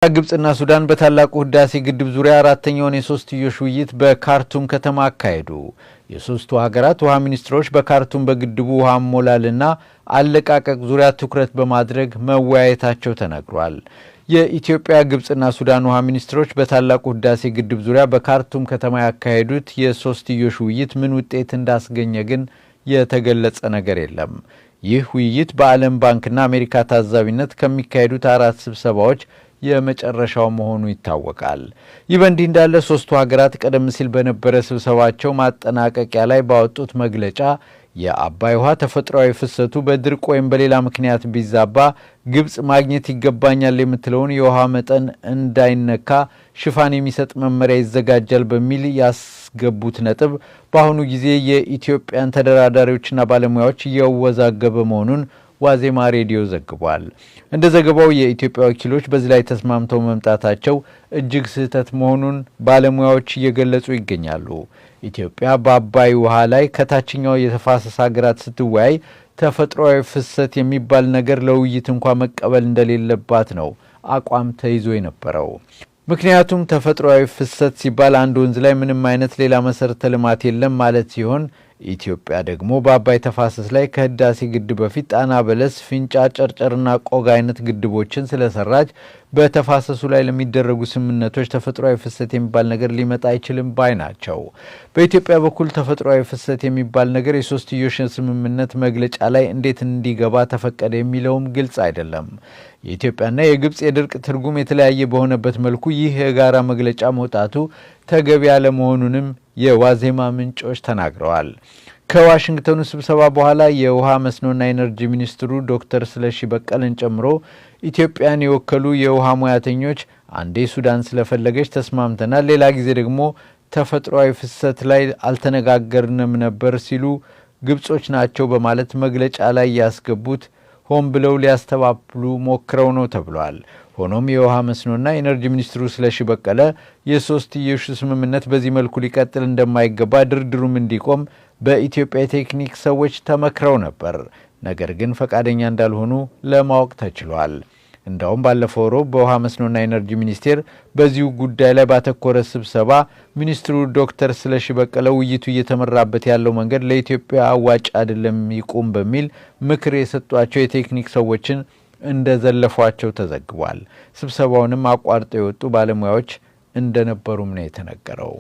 ግብጽና ሱዳን በታላቁ ህዳሴ ግድብ ዙሪያ አራተኛውን የሶስትዮሽ ውይይት በካርቱም ከተማ አካሄዱ። የሶስቱ ሀገራት ውሃ ሚኒስትሮች በካርቱም በግድቡ ውሃ ሞላልና አለቃቀቅ ዙሪያ ትኩረት በማድረግ መወያየታቸው ተነግሯል። የኢትዮጵያ ግብጽና ሱዳን ውሃ ሚኒስትሮች በታላቁ ህዳሴ ግድብ ዙሪያ በካርቱም ከተማ ያካሄዱት የሶስትዮሽ ውይይት ምን ውጤት እንዳስገኘ ግን የተገለጸ ነገር የለም። ይህ ውይይት በዓለም ባንክና አሜሪካ ታዛቢነት ከሚካሄዱት 4 ስብሰባዎች የመጨረሻው መሆኑ ይታወቃል። ይህ በእንዲህ እንዳለ ሶስቱ ሀገራት ቀደም ሲል በነበረ ስብሰባቸው ማጠናቀቂያ ላይ ባወጡት መግለጫ የአባይ ውሃ ተፈጥሯዊ ፍሰቱ በድርቅ ወይም በሌላ ምክንያት ቢዛባ ግብጽ ማግኘት ይገባኛል የምትለውን የውሃ መጠን እንዳይነካ ሽፋን የሚሰጥ መመሪያ ይዘጋጃል በሚል ያስገቡት ነጥብ በአሁኑ ጊዜ የኢትዮጵያን ተደራዳሪዎችና ባለሙያዎች እያወዛገበ መሆኑን ዋዜማ ሬዲዮ ዘግቧል። እንደ ዘገባው የኢትዮጵያ ወኪሎች በዚህ ላይ ተስማምተው መምጣታቸው እጅግ ስህተት መሆኑን ባለሙያዎች እየገለጹ ይገኛሉ። ኢትዮጵያ በአባይ ውሃ ላይ ከታችኛው የተፋሰስ ሀገራት ስትወያይ ተፈጥሯዊ ፍሰት የሚባል ነገር ለውይይት እንኳን መቀበል እንደሌለባት ነው አቋም ተይዞ የነበረው። ምክንያቱም ተፈጥሯዊ ፍሰት ሲባል አንድ ወንዝ ላይ ምንም አይነት ሌላ መሰረተ ልማት የለም ማለት ሲሆን ኢትዮጵያ ደግሞ በአባይ ተፋሰስ ላይ ከህዳሴ ግድብ በፊት ጣና በለስ፣ ፊንጫ፣ ጨርጨርና ቆጋ አይነት ግድቦችን ስለሰራች በተፋሰሱ ላይ ለሚደረጉ ስምምነቶች ተፈጥሯዊ ፍሰት የሚባል ነገር ሊመጣ አይችልም ባይ ናቸው። በኢትዮጵያ በኩል ተፈጥሯዊ ፍሰት የሚባል ነገር የሶስትዮሽ ስምምነት መግለጫ ላይ እንዴት እንዲገባ ተፈቀደ የሚለውም ግልጽ አይደለም። የኢትዮጵያና የግብጽ የድርቅ ትርጉም የተለያየ በሆነበት መልኩ ይህ የጋራ መግለጫ መውጣቱ ተገቢ ያለመሆኑንም የዋዜማ ምንጮች ተናግረዋል። ከዋሽንግተኑ ስብሰባ በኋላ የውሃ መስኖና ኢነርጂ ሚኒስትሩ ዶክተር ስለሺ በቀለን ጨምሮ ኢትዮጵያን የወከሉ የውሃ ሙያተኞች አንዴ ሱዳን ስለፈለገች ተስማምተናል፣ ሌላ ጊዜ ደግሞ ተፈጥሯዊ ፍሰት ላይ አልተነጋገርንም ነበር ሲሉ ግብጾች ናቸው በማለት መግለጫ ላይ ያስገቡት ሆን ብለው ሊያስተባብሉ ሞክረው ነው ተብሏል። ሆኖም የውሃ መስኖና ኢነርጂ ሚኒስትሩ ስለሺ በቀለ የሶስትዮሽ ስምምነት በዚህ መልኩ ሊቀጥል እንደማይገባ ድርድሩም እንዲቆም በኢትዮጵያ የቴክኒክ ሰዎች ተመክረው ነበር። ነገር ግን ፈቃደኛ እንዳልሆኑ ለማወቅ ተችሏል። እንዳውም ባለፈው ሮብ በውሃ መስኖና ኢነርጂ ሚኒስቴር በዚሁ ጉዳይ ላይ ባተኮረ ስብሰባ ሚኒስትሩ ዶክተር ስለሺ በቀለ ውይይቱ እየተመራበት ያለው መንገድ ለኢትዮጵያ አዋጭ አይደለም ይቁም በሚል ምክር የሰጧቸው የቴክኒክ ሰዎችን እንደዘለፏቸው ተዘግቧል። ስብሰባውንም አቋርጠው የወጡ ባለሙያዎች እንደነበሩም ነው የተነገረው።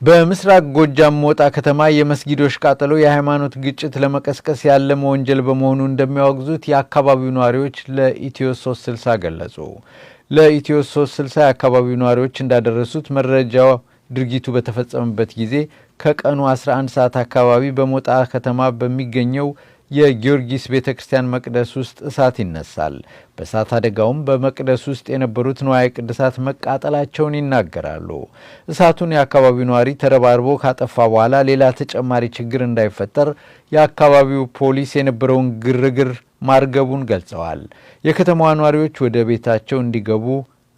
በምስራቅ ጎጃም ሞጣ ከተማ የመስጊዶች ቃጠሎ የሃይማኖት ግጭት ለመቀስቀስ ያለመ ወንጀል በመሆኑ እንደሚያወግዙት የአካባቢው ነዋሪዎች ለኢትዮ 360 ገለጹ። ለኢትዮ 360 የአካባቢው ነዋሪዎች እንዳደረሱት መረጃው ድርጊቱ በተፈጸመበት ጊዜ ከቀኑ 11 ሰዓት አካባቢ በሞጣ ከተማ በሚገኘው የጊዮርጊስ ቤተክርስቲያን መቅደስ ውስጥ እሳት ይነሳል። በእሳት አደጋውም በመቅደስ ውስጥ የነበሩት ንዋየ ቅድሳት መቃጠላቸውን ይናገራሉ። እሳቱን የአካባቢው ነዋሪ ተረባርቦ ካጠፋ በኋላ ሌላ ተጨማሪ ችግር እንዳይፈጠር የአካባቢው ፖሊስ የነበረውን ግርግር ማርገቡን ገልጸዋል። የከተማዋ ነዋሪዎች ወደ ቤታቸው እንዲገቡ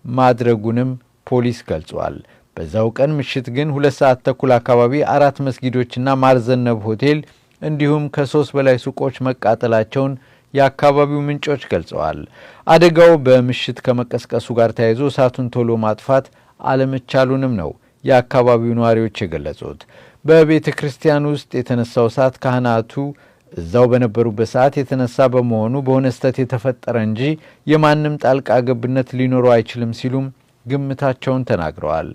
ማድረጉንም ፖሊስ ገልጿል። በዛው ቀን ምሽት ግን 2 ሰዓት ተኩል አካባቢ 4 መስጊዶችና ማርዘነብ ሆቴል እንዲሁም ከ3 በላይ ሱቆች መቃጠላቸውን የአካባቢው ምንጮች ገልጸዋል። አደጋው በምሽት ከመቀስቀሱ ጋር ተያይዞ እሳቱን ቶሎ ማጥፋት አለመቻሉንም ነው የአካባቢው ነዋሪዎች የገለጹት። በቤተ ክርስቲያን ውስጥ የተነሳው እሳት ካህናቱ እዛው በነበሩበት ሰዓት የተነሳ በመሆኑ በሆነ ስህተት የተፈጠረ እንጂ የማንም ጣልቃ ገብነት ሊኖረው አይችልም ሲሉም ግምታቸውን ተናግረዋል።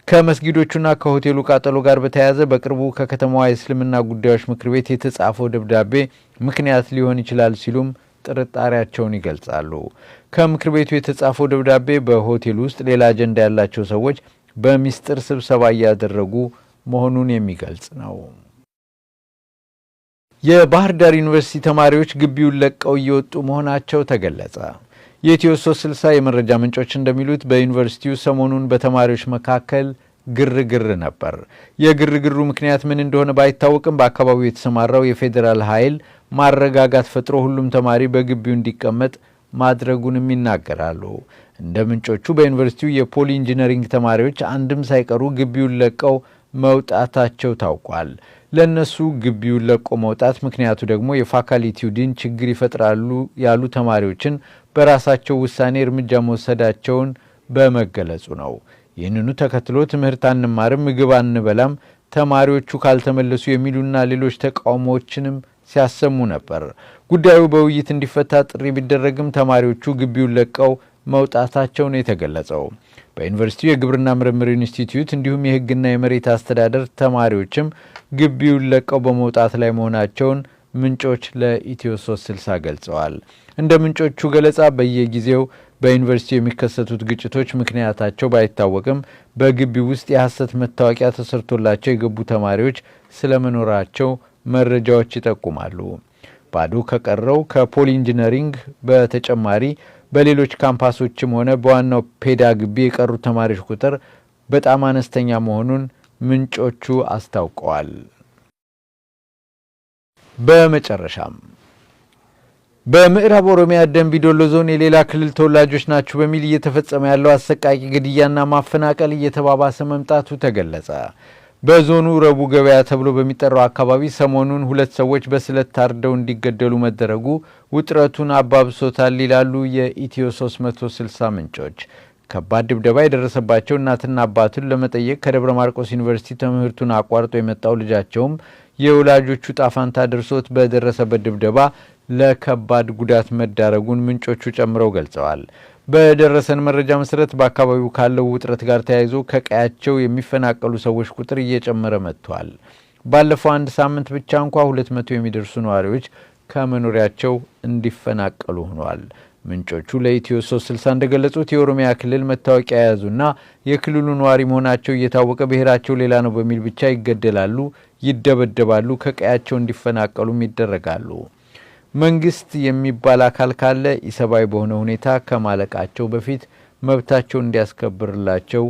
ከመስጊዶቹና ከሆቴሉ ቃጠሎ ጋር በተያያዘ በቅርቡ ከከተማዋ የእስልምና ጉዳዮች ምክር ቤት የተጻፈው ደብዳቤ ምክንያት ሊሆን ይችላል ሲሉም ጥርጣሬያቸውን ይገልጻሉ። ከምክር ቤቱ የተጻፈው ደብዳቤ በሆቴሉ ውስጥ ሌላ አጀንዳ ያላቸው ሰዎች በሚስጥር ስብሰባ እያደረጉ መሆኑን የሚገልጽ ነው። የባህር ዳር ዩኒቨርሲቲ ተማሪዎች ግቢውን ለቀው እየወጡ መሆናቸው ተገለጸ። የኢትዮ 360 የመረጃ ምንጮች እንደሚሉት በዩኒቨርሲቲው ሰሞኑን በተማሪዎች መካከል ግርግር ነበር። የግርግሩ ምክንያት ምን እንደሆነ ባይታወቅም በአካባቢው የተሰማራው የፌዴራል ኃይል ማረጋጋት ፈጥሮ ሁሉም ተማሪ በግቢው እንዲቀመጥ ማድረጉንም ይናገራሉ። እንደ ምንጮቹ በዩኒቨርሲቲው የፖሊ ኢንጂነሪንግ ተማሪዎች አንድም ሳይቀሩ ግቢውን ለቀው መውጣታቸው ታውቋል። ለነሱ ግቢውን ለቆ መውጣት ምክንያቱ ደግሞ የፋካልቲው ዲን ችግር ይፈጥራሉ ያሉ ተማሪዎችን በራሳቸው ውሳኔ እርምጃ መወሰዳቸውን በመገለጹ ነው። ይህንኑ ተከትሎ ትምህርት አንማርም፣ ምግብ አንበላም፣ ተማሪዎቹ ካልተመለሱ የሚሉና ሌሎች ተቃውሞዎችንም ሲያሰሙ ነበር። ጉዳዩ በውይይት እንዲፈታ ጥሪ ቢደረግም ተማሪዎቹ ግቢውን ለቀው መውጣታቸው ነው የተገለጸው። በዩኒቨርሲቲው የግብርና ምርምር ኢንስቲትዩት እንዲሁም የሕግና የመሬት አስተዳደር ተማሪዎችም ግቢውን ለቀው በመውጣት ላይ መሆናቸውን ምንጮች ለኢትዮ 360 ገልጸዋል። እንደ ምንጮቹ ገለጻ በየጊዜው በዩኒቨርሲቲው የሚከሰቱት ግጭቶች ምክንያታቸው ባይታወቅም በግቢው ውስጥ የሐሰት መታወቂያ ተሰርቶላቸው የገቡ ተማሪዎች ስለመኖራቸው መረጃዎች ይጠቁማሉ። ባዶ ከቀረው ከፖሊ ኢንጂነሪንግ በተጨማሪ በሌሎች ካምፓሶችም ሆነ በዋናው ፔዳ ግቢ የቀሩ ተማሪዎች ቁጥር በጣም አነስተኛ መሆኑን ምንጮቹ አስታውቀዋል። በመጨረሻም በምዕራብ ኦሮሚያ ደንቢ ዶሎ ዞን የሌላ ክልል ተወላጆች ናቸው በሚል እየተፈጸመ ያለው አሰቃቂ ግድያና ማፈናቀል እየተባባሰ መምጣቱ ተገለጸ። በዞኑ ረቡ ገበያ ተብሎ በሚጠራው አካባቢ ሰሞኑን 2 ሰዎች በስለት ታርደው እንዲገደሉ መደረጉ ውጥረቱን አባብሶታል ይላሉ የኢትዮ 360 ምንጮች። ከባድ ድብደባ የደረሰባቸው እናትና አባቱን ለመጠየቅ ከደብረ ማርቆስ ዩኒቨርሲቲ ትምህርቱን አቋርጦ የመጣው ልጃቸውም የወላጆቹ ጣፋንታ ደርሶት በደረሰበት ድብደባ ለከባድ ጉዳት መዳረጉን ምንጮቹ ጨምረው ገልጸዋል። በደረሰን መረጃ መሰረት በአካባቢው ካለው ውጥረት ጋር ተያይዞ ከቀያቸው የሚፈናቀሉ ሰዎች ቁጥር እየጨመረ መጥቷል። ባለፈው 1 ሳምንት ብቻ እንኳ 200 የሚደርሱ ነዋሪዎች ከመኖሪያቸው እንዲፈናቀሉ ሆነዋል። ምንጮቹ ለኢትዮ 360 እንደገለጹት የኦሮሚያ ክልል መታወቂያ የያዙና የክልሉ ነዋሪ መሆናቸው እየታወቀ ብሔራቸው ሌላ ነው በሚል ብቻ ይገደላሉ፣ ይደበደባሉ፣ ከቀያቸው እንዲፈናቀሉም ይደረጋሉ። መንግስት የሚባል አካል ካለ ኢሰባዊ በሆነ ሁኔታ ከማለቃቸው በፊት መብታቸውን እንዲያስከብርላቸው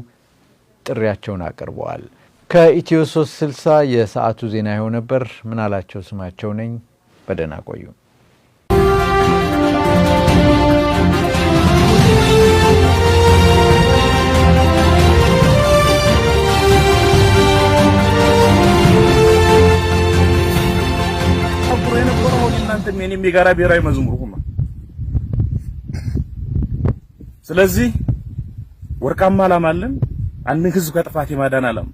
ጥሪያቸውን አቅርበዋል። ከኢትዮ 360 የሰዓቱ ዜና ይኸው ነበር። ምናላቸው ስማቸው ነኝ። በደህና ቆዩ። እኔም የጋራ ብሔራዊ መዝሙር ሁማ። ስለዚህ ወርቃማ ዓላማ አለን። አንድን ህዝብ ከጥፋት የማዳን ዓላማ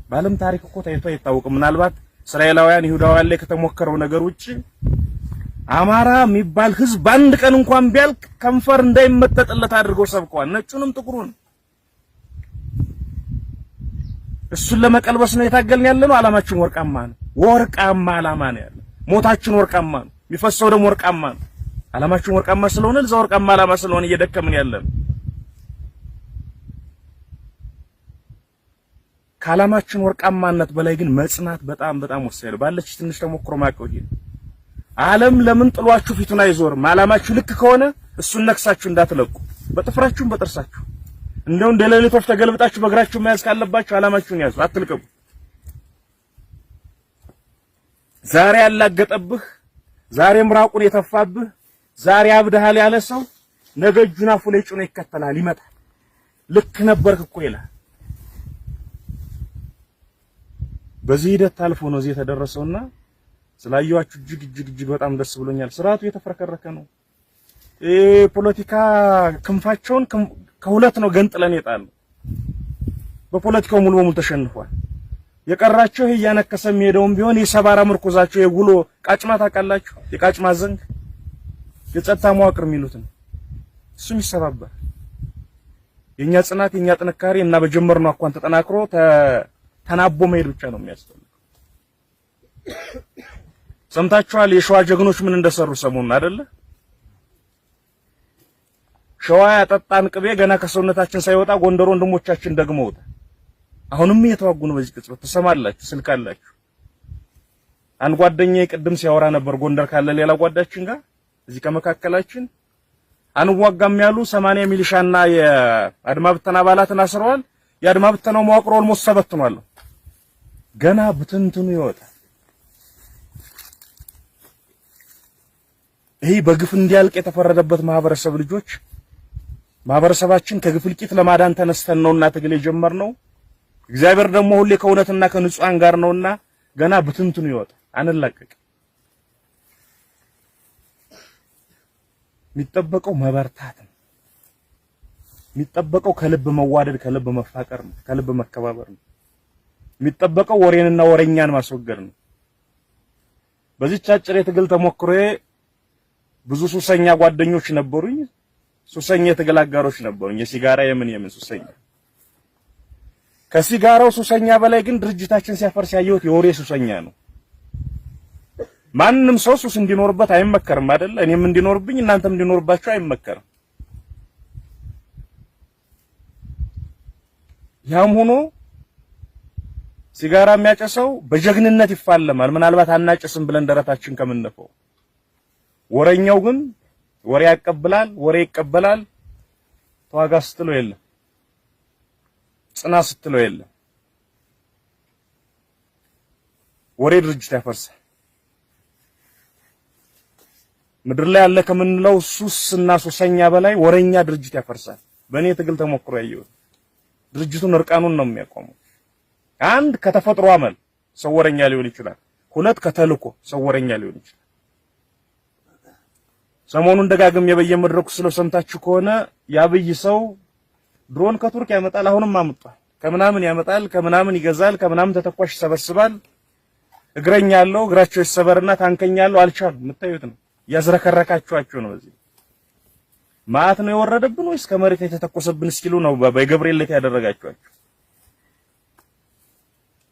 በዓለም ታሪክ እኮ ታይቶ አይታወቅም። ምናልባት እስራኤላውያን ይሁዳውያን ላይ ከተሞከረው ነገር ውጪ አማራ የሚባል ህዝብ በአንድ ቀን እንኳን ቢያልቅ ከንፈር እንዳይመጠጥለት አድርገው ሰብከዋል። ነጩንም ጥቁሩን እሱን ለመቀልበስ ነው የታገልን ያለነው። ዓላማችን ወርቃማ ነው። ወርቃማ ዓላማ ነው ያለው። ሞታችን ወርቃማ ነው። የሚፈሰው ደግሞ ወርቃማ ነው። ዓላማችን ወርቃማ ስለሆነ ለዛ ወርቃማ ዓላማ ስለሆነ እየደከምን ያለን። ከዓላማችን ወርቃማነት በላይ ግን መጽናት በጣም ወሳኝ ነው። ባለች ትንሽ ተሞክሮ ማቀው ይሄ ዓለም ለምን ጥሏችሁ ፊቱን አይዞርም? ዓላማችሁ ልክ ከሆነ እሱን ነክሳችሁ እንዳትለቁ። በጥፍራችሁም በጥርሳችሁ እንደው እንደ ሌሊት ወፍ ተገልብጣችሁ በእግራችሁ መያዝ ካለባችሁ ዓላማችሁን ያዙ፣ አትልቀቁ። ዛሬ ያላገጠብህ፣ ዛሬ ምራቁን የተፋብህ፣ ዛሬ አብደሃል ያለ ሰው ነገ እጁን አፉ ላይ ጭኖ ይከተላል፣ ይመጣል። ልክ ነበርክ እኮ ይላል። በዚህ ሂደት ታልፎ ነው እዚህ የተደረሰውና ስላየኋችሁ እጅግ በጣም ደስ ብሎኛል። ስርዓቱ የተፈረከረከ ነው። ፖለቲካ ክንፋቸውን ከሁለት ነው ገንጥለን የጣለው። በፖለቲካው ሙሉ በሙሉ ተሸንፏል። የቀራቸው ይሄ ያነከሰ የሚሄደውም ቢሆን የሰባራ ምርኩዛቸው የውሎ ቃጭማ ታውቃላችሁ? የቃጭማ ዘንግ የጸጥታ መዋቅር የሚሉት ነው። እሱም ይሰባበር። የኛ ጽናት የኛ ጥንካሬ እና በጀመርነው አኳን ተጠናክሮ ተናቦ መሄድ ብቻ ነው የሚያስፈልገው። ሰምታችኋል የሸዋ ጀግኖች ምን እንደሰሩ ሰሞኑን አይደለ? ሸዋ ያጠጣን ቅቤ ገና ከሰውነታችን ሳይወጣ ጎንደር ወንድሞቻችን ደግመውታል። አሁንም እየተዋጉ ነው። በዚህ ቅጽበት ተሰማላችሁ፣ ስልክ አላችሁ። አንድ ጓደኛዬ ቅድም ሲያወራ ነበር ጎንደር ካለ ሌላ ጓዳችን ጋር እዚህ ከመካከላችን አንዋጋም ያሉ 80 ሚሊሻና የአድማ ብተና አባላትን አስረዋል። የአድማ ብተናው መዋቅር ኦልሞስት ተበትኗል። ገና ብትንትኑ ይወጣል። ይሄ በግፍ እንዲያልቅ የተፈረደበት ማህበረሰብ ልጆች ማህበረሰባችን ከግፍ እልቂት ለማዳን ተነስተን ነውና ትግል የጀመርነው። እግዚአብሔር ደግሞ ሁሌ ከእውነትና ከንጹሃን ጋር ነውና ገና ብትንትኑ ይወጣል። አንላቀቅ። የሚጠበቀው መበርታት ነው። የሚጠበቀው ከልብ መዋደድ፣ ከልብ መፋቀር ነው፣ ከልብ መከባበር ነው። የሚጠበቀው ወሬንና ወሬኛን ማስወገድ ነው። በዚህ አጭር የትግል ተሞክሮዬ ብዙ ሱሰኛ ጓደኞች ነበሩኝ። ሱሰኛ የትግል አጋሮች ነበሩኝ። የሲጋራ የምን ሱሰኛ። ከሲጋራው ሱሰኛ በላይ ግን ድርጅታችን ሲያፈርስ ያየሁት የወሬ ሱሰኛ ነው። ማንም ሰው ሱስ እንዲኖርበት አይመከርም አይደል? እኔም እንዲኖርብኝ እናንተም እንዲኖርባችሁ አይመከርም። ያም ሆኖ ሲጋራ የሚያጨሰው በጀግንነት ይፋለማል። ምናልባት አናጨስም ብለን ደረታችን ከምንነፈው፣ ወሬኛው ግን ወሬ ያቀብላል፣ ወሬ ይቀበላል። ተዋጋ ስትለው የለም፣ ጽና ስትለው የለም። ወሬ ድርጅት ያፈርሳል። ምድር ላይ ያለ ከምንለው ሱስና ሱሰኛ በላይ ወሬኛ ድርጅት ያፈርሳል። በእኔ ትግል ተሞክሮ ያየሁት ድርጅቱን እርቃኑን ነው የሚያቆመው። አንድ ከተፈጥሮ አመል ሰው ወሬኛ ሊሆን ይችላል። ሁለት ከተልኮ ሰው ወሬኛ ሊሆን ይችላል። ሰሞኑን ደጋግም የበየመድረኩ ስለው ሰምታችሁ ከሆነ ያብይ ሰው ድሮን ከቱርክ ያመጣል፣ አሁንም አምጧል። ከምናምን ያመጣል፣ ከምናምን ይገዛል፣ ከምናምን ተተኳሽ ይሰበስባል። እግረኛ ያለው እግራቸው ይሰበርና ታንከኛ ያለው አልቻሉም። የምታዩት ነው። ያዝረከረካችኋቸው ነው። በዚህ ማአት ነው የወረደብን ወይስ ከመሬት የተተኮሰብን እስኪሉ ነው በገብርኤል ላይ ያደረጋችኋቸው።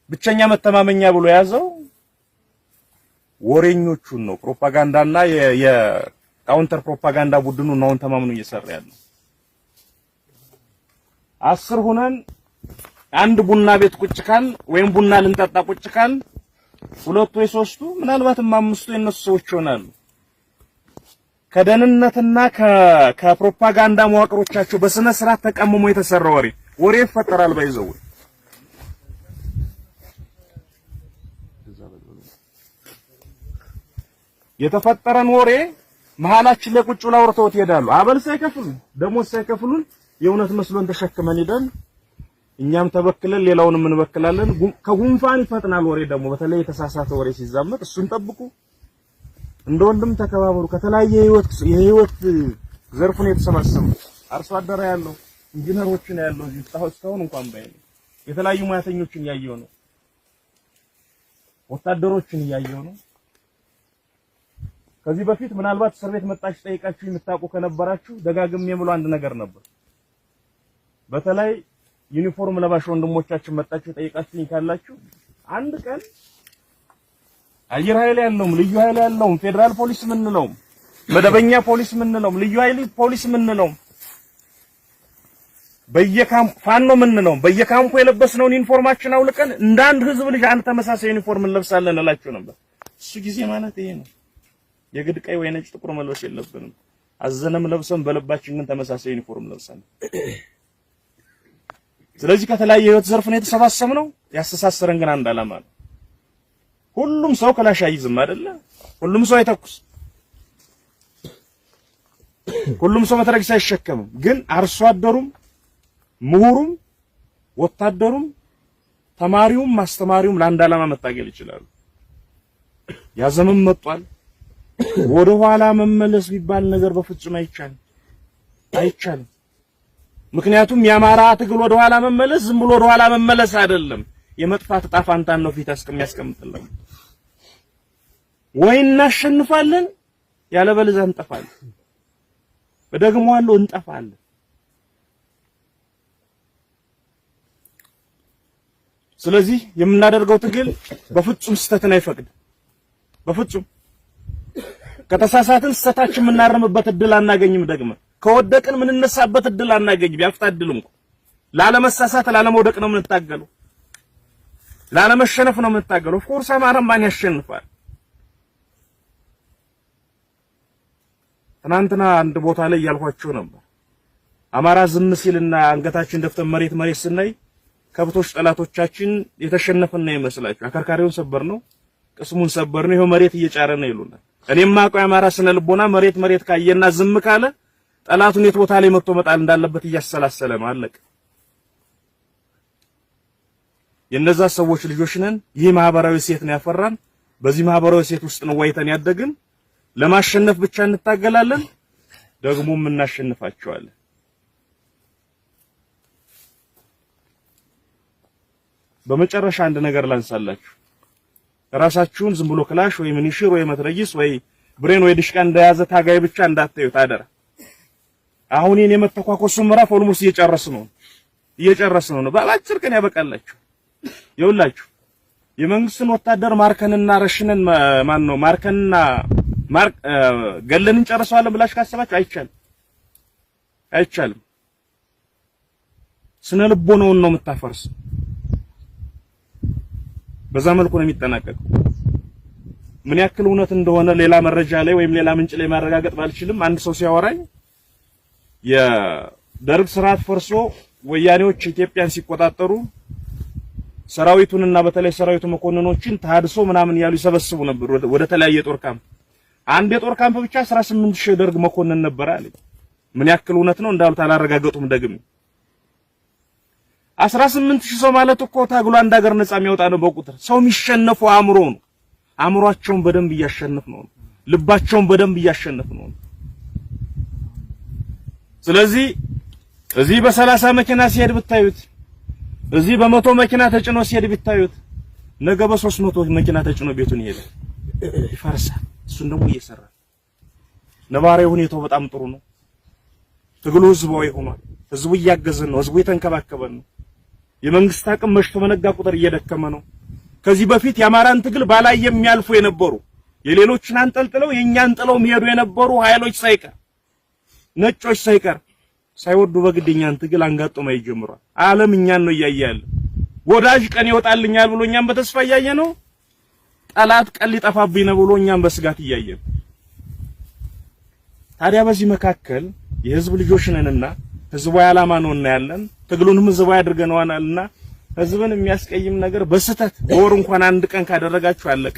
ብቸኛ መተማመኛ ብሎ ያዘው ወሬኞቹን ነው። ፕሮፓጋንዳና የካውንተር ፕሮፓጋንዳ ቡድኑ ነው ተማምኑ እየሰራ ያለው። 10 ሆነን አንድ ቡና ቤት ቁጭ ካል ወይም ቡና ልንጠጣ ቁጭ ካል ሁለቱ ወይ ሶስቱ ምናልባትም አምስቱ የነሱ ሰዎች ይሆናሉ። ከደህንነትና ከፕሮፓጋንዳ መዋቅሮቻቸው በስነ ስርዓት ተቀምሞ የተሰራ ወሬ ይፈጠራል። ባይዘው የተፈጠረን ወሬ መሃላችን ላይ ቁጭ ብለው አውርተውት ይሄዳሉ። አበል ሳይከፍሉን ደሞዝ ሳይከፍሉን የእውነት መስሎን ተሸክመን ሄደን እኛም ተበክለን ሌላውን እንበክላለን። ከጉንፋን ይፈጥናል ወሬ ደግሞ በተለይ የተሳሳተ ወሬ ሲዛመት እሱን ጠብቁ። እንደወንድም ተከባበሩ። ከተለያየ የህይወት ዘርፉን የተሰባሰቡ አርሶ አደራ ያለው ኢንጂነሮችን ያለው እስካሁን እንኳን ባይል የተለያዩ ሙያተኞችን ያየው ነው። ወታደሮችን ያየው ነው። ከዚህ በፊት ምናልባት እስር ቤት መጣችሁ ጠይቃችሁ የምታውቁ ከነበራችሁ ደጋግም የምለው አንድ ነገር ነበር። በተለይ ዩኒፎርም ለባሽ ወንድሞቻችን መጣችሁ ጠይቃችሁኝ ካላችሁ አንድ ቀን አየር ኃይል ያለውም ልዩ ኃይል ያለውም ፌደራል ፖሊስ ምንለውም መደበኛ ፖሊስ ምንለውም ልዩ ኃይል ፖሊስ ምንለውም ፋኖ ምንለውም በየካምፑ የለበስነውን ዩኒፎርማችን አውልቀን እንደ አንድ ህዝብ ልጅ አንድ ተመሳሳይ ዩኒፎርም እንለብሳለን እላችሁ ነበር። እሱ ጊዜ ማለት ይሄ ነው። የግድ ቀይ ወይ ነጭ ጥቁር መልበስ የለብንም። አዘነም ለብሰን በልባችን ግን ተመሳሳይ ዩኒፎርም ለብሰን ስለዚህ ከተለያየ ህይወት ዘርፍ ነው የተሰባሰብነው። ያስተሳሰረን ግን አንድ ዓላማ ነው። ሁሉም ሰው ክላሽ አይዝም አይደለ? ሁሉም ሰው አይተኩስ፣ ሁሉም ሰው መትረጊስ አይሸከምም። ግን አርሶ አደሩም፣ ምሁሩም፣ ወታደሩም፣ ተማሪውም፣ ማስተማሪውም ለአንድ ዓላማ መታገል ይችላሉ። ያ ዘመን መጥቷል። ወደ ኋላ መመለስ ቢባል ነገር በፍጹም አይቻልም። ምክንያቱም የአማራ ትግል ወደ ኋላ መመለስ ዝም ብሎ ወደ ኋላ መመለስ አይደለም። የመጥፋት ዕጣ ፋንታን ነው ፊት ያስቀምጥልን። ወይ እናሸንፋለን ያለበለዚያ እንጠፋለን። በደግሞዋለሁ እንጠፋለን። ስለዚህ የምናደርገው ትግል በፍጹም ስህተትን አይፈቅድም። በፍጹም ከተሳሳትን ስህተታችን የምናርምበት እድል አናገኝም። ደግመን ከወደቅን የምንነሳበት እድል አናገኝም። ያፍታድልም ላለመሳሳት ላለመውደቅ ነው የምንታገለው። ላለመሸነፍ ነው የምንታገለው። ኦፍ ኮርስ አማራም ማን ያሸንፋል? ትናንትና አንድ ቦታ ላይ ያልኳችሁ ነበር። አማራ ዝም ሲልና አንገታችን ደፍተን መሬት ስናይ ከብቶች ጠላቶቻችን የተሸነፈና ይመስላችሁ አከርካሪውን ሰበር ነው ቅስሙን ሰበር ነው ይሄው መሬት እየጫረ ነው ይሉናል። እኔም ማቀው የአማራ ስነ ልቦና መሬት ካየና ዝም ካለ ጠላቱን የት ቦታ ላይ መጥቶ መጣል እንዳለበት እያሰላሰለ ነው። አለቀ። የነዛ ሰዎች ልጆች ነን። ይህ ማህበራዊ ሴት ነው ያፈራን። በዚህ ማህበራዊ ሴት ውስጥ ነው ዋይተን ያደግን። ለማሸነፍ ብቻ እንታገላለን። ደግሞም እናሸንፋቸዋለን። በመጨረሻ አንድ ነገር ላንሳላችሁ። ራሳችሁን ዝም ብሎ ክላሽ ወይ ምንሽር ወይ መትረጊስ ወይ ብሬን ወይ ድሽቃ እንደያዘ ታጋይ ብቻ እንዳታዩት አደራ። አሁን የኔ መተኳኮሱ ምዕራፍ ኦልሞስት እየጨረስነው ነው። በአጭር ቀን ያበቃላችሁ። ይኸውላችሁ የመንግስትን ወታደር ማርከንና ረሽነን ማርከንና ገለን እንጨርሰዋለን ብላችሁ ካሰባችሁ አይቻልም። ስነ ልቦናውን ነው የምታፈርስ። በዛ መልኩ ነው የሚጠናቀቀው። ምን ያክል እውነት እንደሆነ ሌላ መረጃ ላይ ወይም ሌላ ምንጭ ላይ ማረጋገጥ ባልችልም አንድ ሰው ሲያወራኝ የደርግ ስርዓት ፈርሶ ወያኔዎች ኢትዮጵያን ሲቆጣጠሩ ሰራዊቱንና በተለይ ሰራዊቱ መኮንኖችን ተሃድሶ ምናምን ያሉ ይሰበስቡ ነበር ወደ ተለያየ ጦር ካምፕ። አንድ የጦር ካምፕ ብቻ 18000 ደርግ መኮንን ነበር አለ። ምን ያክል እውነት ነው እንዳሉት አላረጋገጡም። ደግም 18000 ሰው ማለት እኮ ታግሎ አንድ ሀገር ነፃ የሚያወጣ ነው። በቁጥር ሰው የሚሸነፈው አእምሮ ነው። አእምሯቸውን በደንብ እያሸነፍ ነው። ልባቸውን በደንብ እያሸነፍ ነው። ስለዚህ እዚህ በ30 መኪና ሲሄድ ብታዩት፣ እዚህ በ100 መኪና ተጭኖ ሲሄድ ብታዩት፣ ነገ በ300 መኪና ተጭኖ ቤቱን ይሄዳል፣ ይፈርሳል። እሱን ደግሞ እየሰራ ነባራዊ ሁኔታው በጣም ጥሩ ነው። ትግሉ ህዝባዊ ሆኗል። ህዝቡ እያገዘን ነው። ህዝቡ የተንከባከበን ነው። የመንግስት አቅም መሽቶ በነጋ ቁጥር እየደከመ ነው። ከዚህ በፊት የአማራን ትግል ባላይ የሚያልፉ የነበሩ የሌሎችን አንጠልጥለው የኛን ጥለው የሚሄዱ የነበሩ ኃይሎች ሳይቀር ነጮች ሳይቀር ሳይወዱ በግድኛን ትግል አንጋጦ ማየት ጀምሯል። ዓለም እኛን ነው እያያለ ወዳጅ ቀን ይወጣልኛል ብሎ እኛን በተስፋ እያየ ነው። ጠላት ቀን ሊጠፋብኝ ነው ብሎ እኛን በስጋት እያየ ነው። ታዲያ በዚህ መካከል የህዝብ ልጆች ነንና ህዝባዊ ዓላማ ነውና ያለን ትግሉንም ህዝባዊ አድርገነዋልና ህዝብን የሚያስቀይም ነገር በስተት በወር እንኳን አንድ ቀን ካደረጋችሁ አለቀ።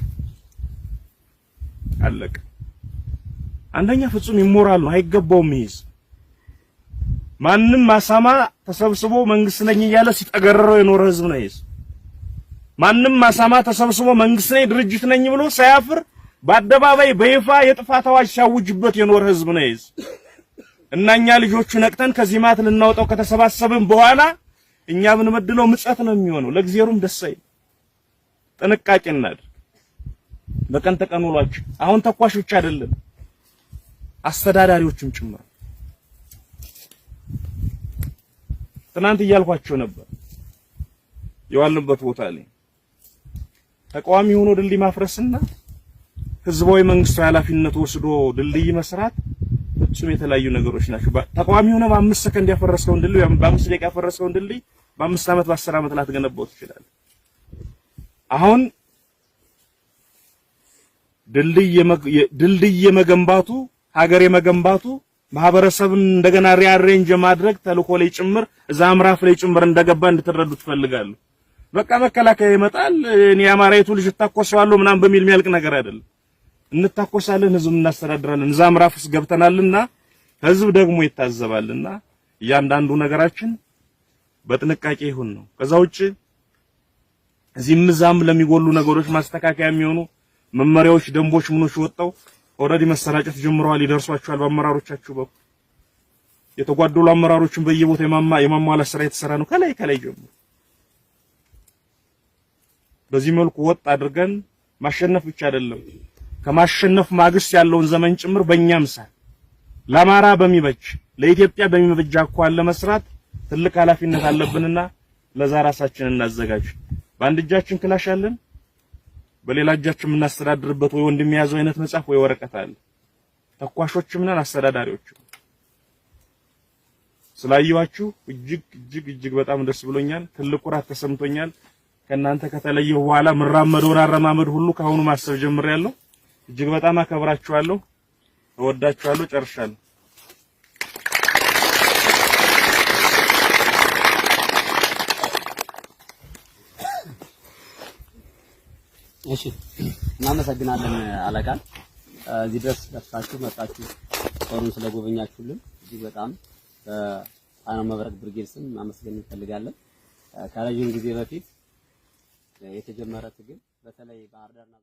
አንደኛ ፍጹም ኢሞራል ነው፣ አይገባውም። ይይዝ ማንም ማሳማ ተሰብስቦ መንግስት ነኝ እያለ ሲጠገረረው የኖረ ህዝብ ነው። ይይዝ ማንም ማሳማ ተሰብስቦ መንግስት ነኝ ድርጅት ነኝ ብሎ ሳያፍር በአደባባይ በይፋ የጥፋት አዋጅ ሲያውጅበት የኖረ ህዝብ ነው። ይይዝ እናኛ ልጆቹ ነቅተን ከዚህ ማት ልናወጣው ከተሰባሰብን በኋላ እኛ ብንመድለው ምጸት ነው የሚሆነው። ለእግዚአብሔርም ደስ አይል። ጥንቃቄ እናድርግ። በቀን ተቀን ውሏችን አሁን ተኳሽ ብቻ አይደለም አስተዳዳሪዎችም ጭምር። ትናንት እያልኳቸው ነበር የዋልንበት ቦታ ላይ ተቃዋሚ ሆኖ ድልድይ ማፍረስና ህዝባዊ መንግስታዊ ኃላፊነት ወስዶ ድልድይ መስራት ፍጹም የተለያዩ ነገሮች ናቸው። ተቃዋሚ ሆነ በ5 ሰከንድ ያፈረሰውን ድልድይ በ5 ደቂቃ ያፈረሰውን ድልድይ በ5 ዓመት በ10 ዓመት ላትገነባው ትችላለህ። አሁን ድልድይ የመገንባቱ ሀገር የመገንባቱ ማህበረሰብን እንደገና ሪአሬንጅ ማድረግ ተልኮ ላይ ጭምር እዛ ምዕራፍ ላይ ጭምር እንደገባ እንድትረዱ ትፈልጋለሁ። በቃ መከላከያ ይመጣል እኔ አማራይቱ ልጅ ተታኮሰዋለሁ ምናምን በሚል የሚያልቅ ነገር አይደለም። እንታኮሳለን፣ ህዝብ እናስተዳድራለን። እዛ ምዕራፍ ውስጥ ገብተናልና ህዝብ ደግሞ ይታዘባልና እያንዳንዱ ነገራችን በጥንቃቄ ይሁን ነው። ከዛ ውጪ እዚህም እዛም ለሚጎሉ ነገሮች ማስተካከያ የሚሆኑ መመሪያዎች፣ ደንቦች ምኖች ወጣው ኦልሬዲ መሰራጨት ጀምረዋል። ይደርሷቸዋል በአመራሮቻችሁ በኩል የተጓደሉ አመራሮችን በየቦታው የማሟላት ስራ የተሰራ ነው ከላይ ጀምሮ። በዚህ መልኩ ወጥ አድርገን ማሸነፍ ብቻ አይደለም ከማሸነፍ ማግስት ያለውን ዘመን ጭምር በእኛም ሳል ለአማራ በሚበጅ ለኢትዮጵያ በሚበጅ አኳኋን ለመስራት ትልቅ ኃላፊነት አለብንና ለዛ ራሳችንን እናዘጋጅ። በአንድ እጃችን ክላሽ አለን፣ በሌላ እጃችን የምናስተዳድርበት ወይ ወንድም የያዘው አይነት መጽሐፍ ወይ ወረቀት አለ። ተኳሾችም ነን አስተዳዳሪዎችም። ስላየኋችሁ እጅግ በጣም ደስ ብሎኛል። ትልቅ ኩራት ተሰምቶኛል። ከናንተ ከተለየው በኋላ ምራመደውን አረማመድ ሁሉ ካሁኑ ማሰብ ጀምሬያለሁ። እጅግ በጣም አከብራችኋለሁ፣ እወዳችኋለሁ። ጨርሻለሁ። እሺ፣ እናመሰግናለን አለቃን። እዚህ ድረስ ደርሳችሁ መጣችሁ ጦሩን ስለጎበኛችሁልን እጅግ በጣም በጣና መብረቅ ብርጌድ ስም ማመስገን እንፈልጋለን። ከረጅም ጊዜ በፊት የተጀመረ ትግል በተለይ ባህር ዳርና